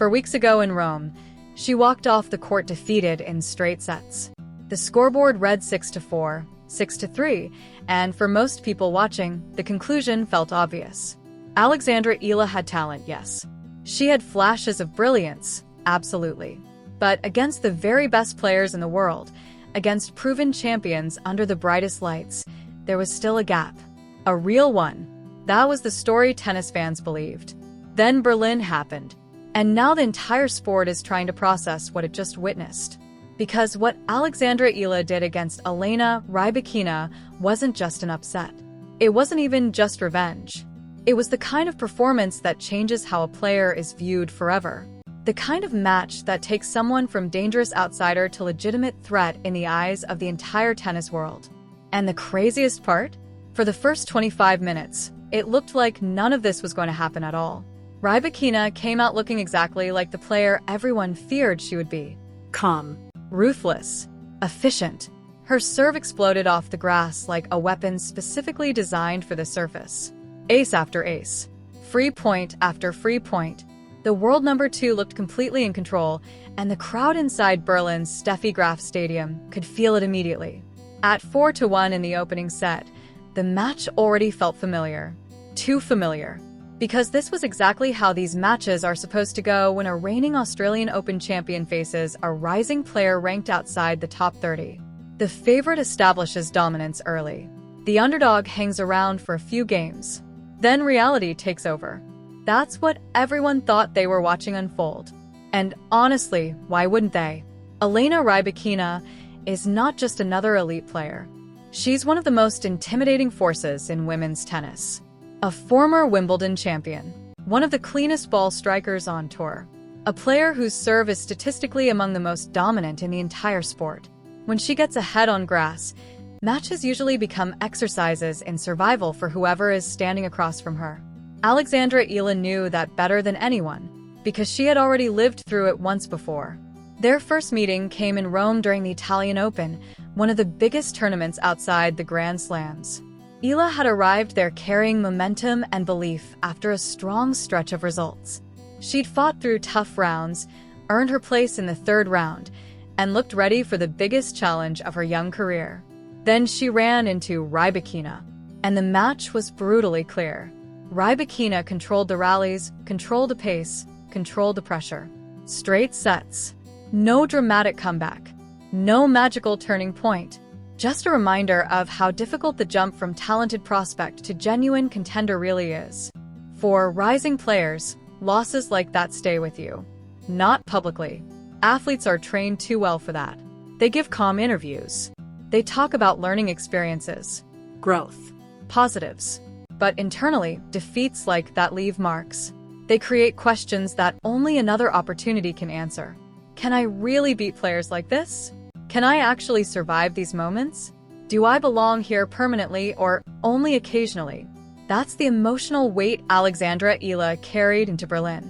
For weeks ago in Rome, she walked off the court defeated in straight sets. The scoreboard read 6-4, 6-3, and for most people watching, the conclusion felt obvious. Alexandra Eala had talent, yes. She had flashes of brilliance, absolutely. But against the very best players in the world, against proven champions under the brightest lights, there was still a gap. A real one. That was the story tennis fans believed. Then Berlin happened. And now the entire sport is trying to process what it just witnessed. Because what Alexandra Eala did against Elena Rybakina wasn't just an upset. It wasn't even just revenge. It was the kind of performance that changes how a player is viewed forever. The kind of match that takes someone from dangerous outsider to legitimate threat in the eyes of the entire tennis world. And the craziest part? For the first 25 minutes, it looked like none of this was going to happen at all. Rybakina came out looking exactly like the player everyone feared she would be. Calm, ruthless, efficient. Her serve exploded off the grass like a weapon specifically designed for the surface. Ace after ace. Free point after free point. The world number 2 looked completely in control, and the crowd inside Berlin's Steffi Graf Stadium could feel it immediately. At 4-1 in the opening set, the match already felt familiar. Too familiar. Because this was exactly how these matches are supposed to go when a reigning Australian Open champion faces a rising player ranked outside the top 30. The favorite establishes dominance early. The underdog hangs around for a few games. Then reality takes over. That's what everyone thought they were watching unfold. And honestly, why wouldn't they? Elena Rybakina is not just another elite player. She's one of the most intimidating forces in women's tennis. A former Wimbledon champion, one of the cleanest ball strikers on tour, a player whose serve is statistically among the most dominant in the entire sport. When she gets ahead on grass, matches usually become exercises in survival for whoever is standing across from her. Alexandra Eala knew that better than anyone, because she had already lived through it once before. Their first meeting came in Rome during the Italian Open, one of the biggest tournaments outside the Grand Slams. Eala had arrived there carrying momentum and belief after a strong stretch of results. She'd fought through tough rounds, earned her place in the third round, and looked ready for the biggest challenge of her young career. Then she ran into Rybakina, and the match was brutally clear. Rybakina controlled the rallies, controlled the pace, controlled the pressure. Straight sets. No dramatic comeback. No magical turning point. Just a reminder of how difficult the jump from talented prospect to genuine contender really is. For rising players, losses like that stay with you. Not publicly. Athletes are trained too well for that. They give calm interviews. They talk about learning experiences, growth, positives. But internally, defeats like that leave marks. They create questions that only another opportunity can answer. Can I really beat players like this? Can I actually survive these moments? Do I belong here permanently or only occasionally? That's the emotional weight Alexandra Eala carried into Berlin.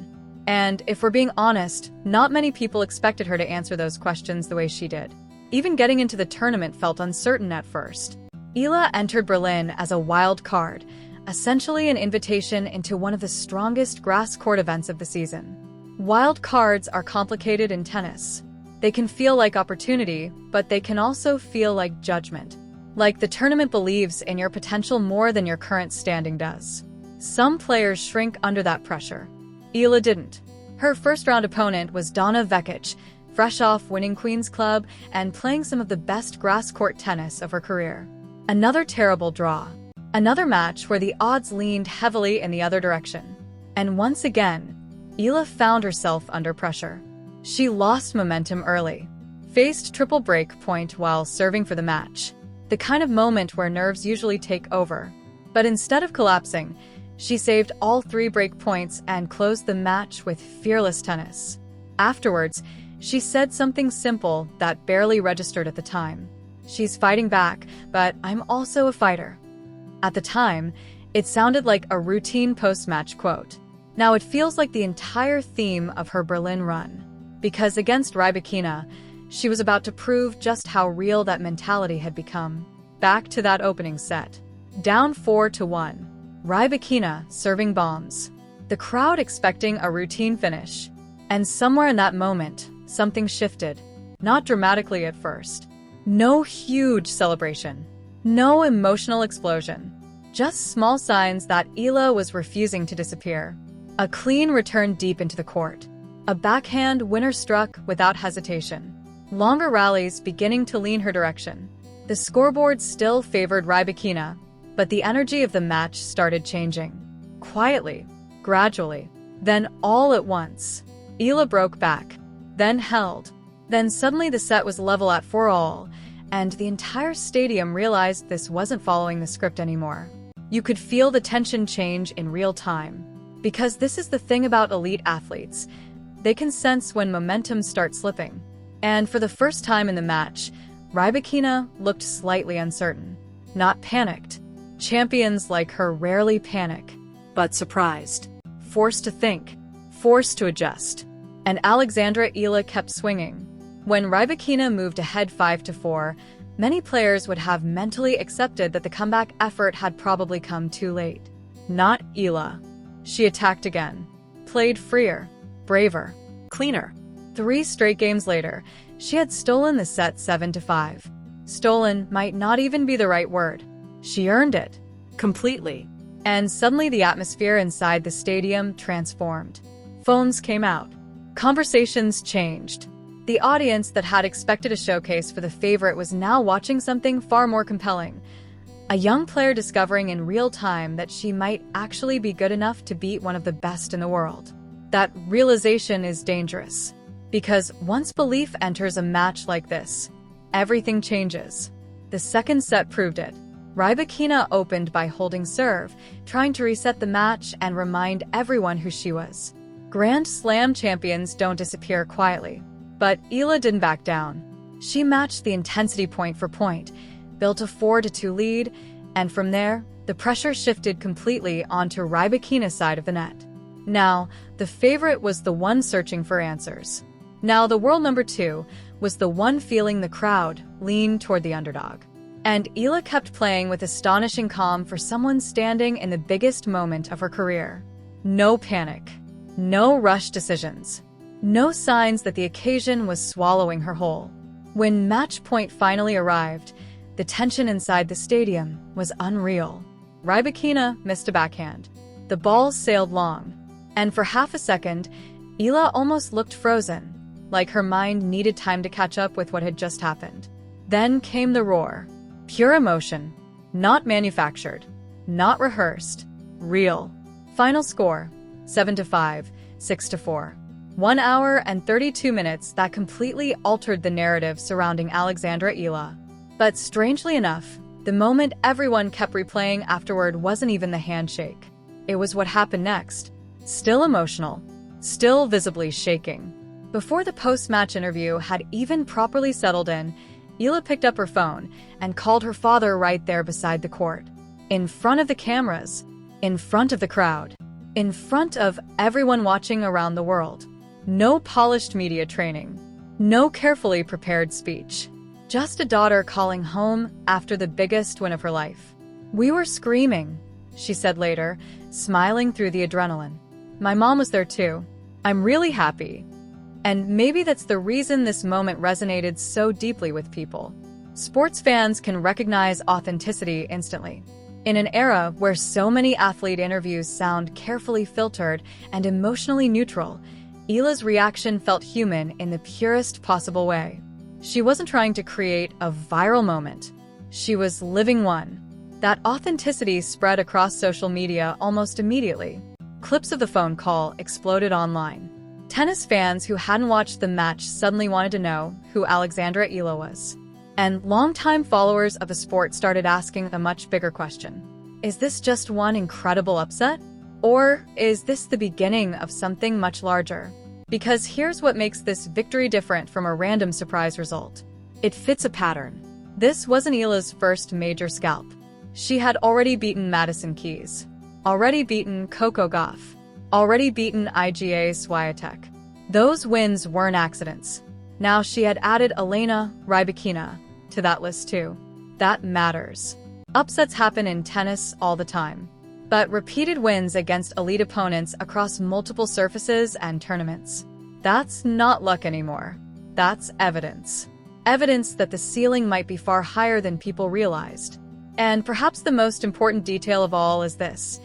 And if we're being honest, not many people expected her to answer those questions the way she did. Even getting into the tournament felt uncertain at first. Eala entered Berlin as a wild card, essentially an invitation into one of the strongest grass court events of the season. Wild cards are complicated in tennis. They can feel like opportunity, but they can also feel like judgment. Like the tournament believes in your potential more than your current standing does. Some players shrink under that pressure. Eala didn't. Her first-round opponent was Donna Vekic, fresh off winning Queen's Club and playing some of the best grass court tennis of her career. Another terrible draw. Another match where the odds leaned heavily in the other direction. And once again, Eala found herself under pressure. She lost momentum early, faced triple break point while serving for the match, the kind of moment where nerves usually take over. But instead of collapsing, she saved all 3 break points and closed the match with fearless tennis. Afterwards, she said something simple that barely registered at the time. She's fighting back, but I'm also a fighter. At the time, it sounded like a routine post-match quote. Now it feels like the entire theme of her Berlin run. Because against Rybakina, she was about to prove just how real that mentality had become. Back to that opening set. Down 4-1. Rybakina serving bombs. The crowd expecting a routine finish. And somewhere in that moment, something shifted. Not dramatically at first. No huge celebration. No emotional explosion. Just small signs that Eala was refusing to disappear. A clean return deep into the court. A backhand winner struck without hesitation. Longer rallies beginning to lean her direction. The scoreboard still favored Rybakina, but the energy of the match started changing. Quietly, gradually, then all at once. Eala broke back, then held. Then suddenly the set was level at 4-all, and the entire stadium realized this wasn't following the script anymore. You could feel the tension change in real time. Because this is the thing about elite athletes. They can sense when momentum starts slipping. And for the first time in the match, Rybakina looked slightly uncertain. Not panicked. Champions like her rarely panic, but surprised. Forced to think. Forced to adjust. And Alexandra Eala kept swinging. When Rybakina moved ahead 5-4, many players would have mentally accepted that the comeback effort had probably come too late. Not Eala. She attacked again. Played freer, braver, cleaner. 3 straight games later, she had stolen the set 7-5. Stolen might not even be the right word. She earned it. Completely. And suddenly the atmosphere inside the stadium transformed. Phones came out. Conversations changed. The audience that had expected a showcase for the favorite was now watching something far more compelling. A young player discovering in real time that she might actually be good enough to beat one of the best in the world. That realization is dangerous. Because once belief enters a match like this, everything changes. The second set proved it. Rybakina opened by holding serve, trying to reset the match and remind everyone who she was. Grand Slam champions don't disappear quietly. But Eala didn't back down. She matched the intensity point for point, built a 4-2 lead, and from there, the pressure shifted completely onto Rybakina's side of the net. Now, the favorite was the one searching for answers. Now, the world number 2 was the one feeling the crowd lean toward the underdog. And Eala kept playing with astonishing calm for someone standing in the biggest moment of her career. No panic. No rush decisions. No signs that the occasion was swallowing her whole. When match point finally arrived, the tension inside the stadium was unreal. Rybakina missed a backhand. The ball sailed long. And for half a second, Eala almost looked frozen, like her mind needed time to catch up with what had just happened. Then came the roar. Pure emotion. Not manufactured. Not rehearsed. Real. Final score, 7-5, 6-4. 1 hour and 32 minutes that completely altered the narrative surrounding Alexandra Eala. But strangely enough, the moment everyone kept replaying afterward wasn't even the handshake. It was what happened next. Still emotional. Still visibly shaking. Before the post-match interview had even properly settled in, Eala picked up her phone and called her father right there beside the court. In front of the cameras. In front of the crowd. In front of everyone watching around the world. No polished media training. No carefully prepared speech. Just a daughter calling home after the biggest win of her life. "We were screaming," she said later, smiling through the adrenaline. "My mom was there too. I'm really happy." And maybe that's the reason this moment resonated so deeply with people. Sports fans can recognize authenticity instantly. In an era where so many athlete interviews sound carefully filtered and emotionally neutral, Eala's reaction felt human in the purest possible way. She wasn't trying to create a viral moment. She was living one. That authenticity spread across social media almost immediately. Clips of the phone call exploded online. Tennis fans who hadn't watched the match suddenly wanted to know who Alexandra Eala was. And longtime followers of the sport started asking a much bigger question. Is this just one incredible upset? Or is this the beginning of something much larger? Because here's what makes this victory different from a random surprise result. It fits a pattern. This wasn't Eala's first major scalp. She had already beaten Madison Keys. Already beaten Coco Gauff. Already beaten Iga Swiatek. Those wins weren't accidents. Now she had added Elena Rybakina to that list too. That matters. Upsets happen in tennis all the time. But repeated wins against elite opponents across multiple surfaces and tournaments, That's not luck anymore. That's evidence. Evidence that the ceiling might be far higher than people realized. And perhaps the most important detail of all is this.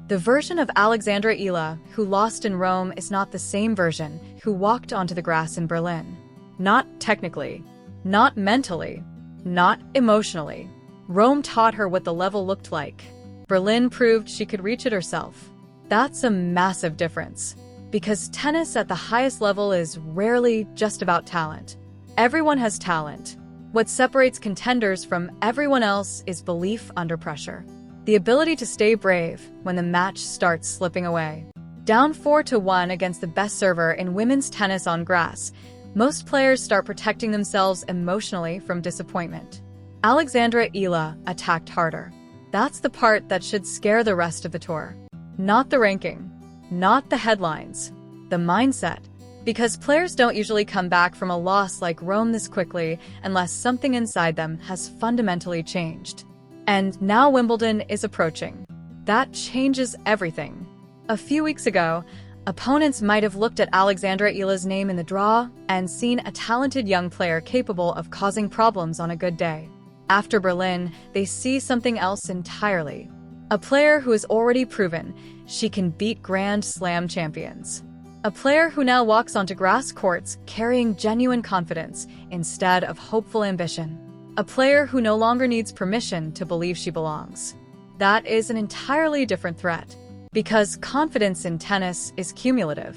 The version of Alexandra Eala who lost in Rome is not the same version who walked onto the grass in Berlin. Not technically, not mentally, not emotionally. Rome taught her what the level looked like. Berlin proved she could reach it herself. That's a massive difference. Because tennis at the highest level is rarely just about talent. Everyone has talent. What separates contenders from everyone else is belief under pressure. The ability to stay brave when the match starts slipping away. Down 4-1 against the best server in women's tennis on grass, most players start protecting themselves emotionally from disappointment. Alexandra Eala attacked harder. That's the part that should scare the rest of the tour. Not the ranking, not the headlines, the mindset. Because players don't usually come back from a loss like Rome this quickly unless something inside them has fundamentally changed. And now Wimbledon is approaching. That changes everything. A few weeks ago, opponents might have looked at Alexandra Eala's name in the draw and seen a talented young player capable of causing problems on a good day. After Berlin, they see something else entirely. A player who has already proven she can beat Grand Slam champions. A player who now walks onto grass courts carrying genuine confidence instead of hopeful ambition. A player who no longer needs permission to believe she belongs. That is an entirely different threat, because confidence in tennis is cumulative.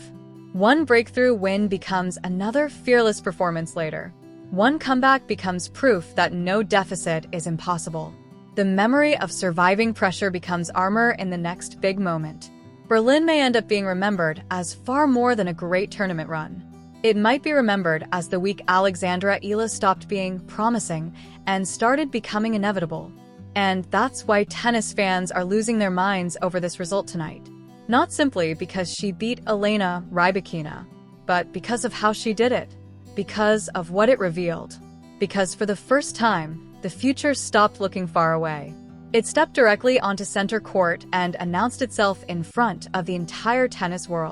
One breakthrough win becomes another fearless performance later. One comeback becomes proof that no deficit is impossible. The memory of surviving pressure becomes armor in the next big moment. Berlin may end up being remembered as far more than a great tournament run. It might be remembered as the week Alexandra Eala stopped being promising and started becoming inevitable. And that's why tennis fans are losing their minds over this result tonight. Not simply because she beat Elena Rybakina, but because of how she did it. Because of what it revealed. Because for the first time, the future stopped looking far away. It stepped directly onto center court and announced itself in front of the entire tennis world.